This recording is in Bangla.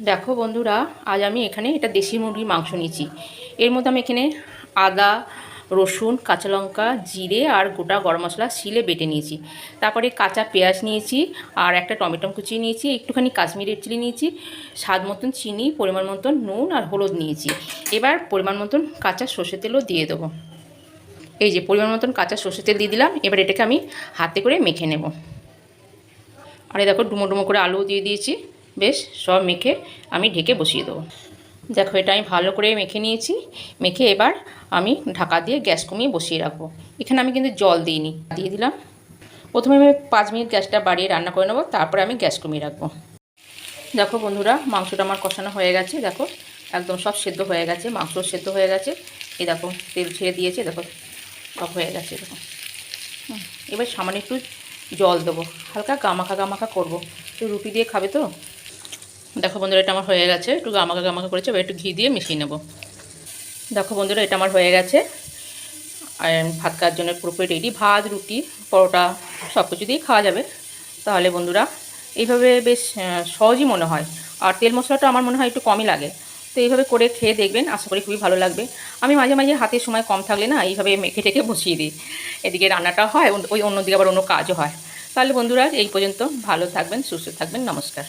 দেখো বন্ধুরা, আজ আমি এখানে এটা দেশি মুরগির মাংস নিয়েছি। এর মধ্যে আমি এখানে আদা, রসুন, কাঁচা লঙ্কা, জিরে আর গোটা গরম মশলা শিলে বেটে নিয়েছি। তারপরে কাঁচা পেঁয়াজ নিয়েছি আর একটা টমেটো কুচি নিয়েছি, একটুখানি কাশ্মীরি চিলি নিয়েছি, স্বাদ মতন চিনি, পরিমাণ মতন নুন আর হলুদ নিয়েছি। এবার পরিমাণ মতন কাঁচা সর্ষের তেলও দিয়ে দেবো। এই যে পরিমাণ মতন কাঁচা সর্ষের তেল দিয়ে দিলাম। এবার এটাকে আমি হাতে করে মেখে নেব। আর এই দেখো ডুমো ডুমো করে আলুও দিয়ে দিয়েছি। বেশ সব মেখে আমি ঢেকে বসিয়ে দেবো। দেখো এটা আমি ভালো করে মেখে নিয়েছি। মেখে এবার আমি ঢাকা দিয়ে গ্যাস কমিয়ে বসিয়ে রাখবো। এখানে আমি কিন্তু জল দিইনি, দিয়ে দিলাম। প্রথমে আমি 5 মিনিট গ্যাসটা বাড়িয়ে রান্না করে নেবো, তারপরে আমি গ্যাস কমিয়ে রাখবো। দেখো বন্ধুরা, মাংসটা আমার কষানো হয়ে গেছে। দেখো একদম সব সেদ্ধ হয়ে গেছে, মাংস সেদ্ধ হয়ে গেছে। এই দেখো তেল ছেড়ে দিয়েছে, দেখো সব হয়ে গেছে। দেখো এবার সামান্য একটু জল দেবো, হালকা গামাখা গামাখা করবো, তো রুটি দিয়ে খাবে তো। দেখো বন্ধুরা, এটা আমার হয়ে গেছে, একটু গামাখা গামাখা করেছে। এবার একটু ঘি দিয়ে মিশিয়ে নেব। দেখো বন্ধুরা, এটা আমার হয়ে গেছে। আর ভাত খাওয়ার জন্য পুরোপুরি রেডি। ভাত, রুটি, পরোটা সব কিছু দিয়েই খাওয়া যাবে। তাহলে বন্ধুরা, এইভাবে বেশ সহজই মনে হয়। আর তেল মশলাটা আমার মনে হয় একটু কমই লাগে। তো এইভাবে করে খেয়ে দেখবেন, আশা করি খুবই ভালো লাগবে। আমি মাঝে মাঝে হাতের সময় কম থাকলে না এইভাবে মেখে টেকে বসিয়ে দিই। এদিকে রান্নাটা হয়, ওই অন্যদিকে আবার অন্য কাজও হয়। তাহলে বন্ধুরা, এই পর্যন্ত। ভালো থাকবেন, সুস্থ থাকবেন, নমস্কার।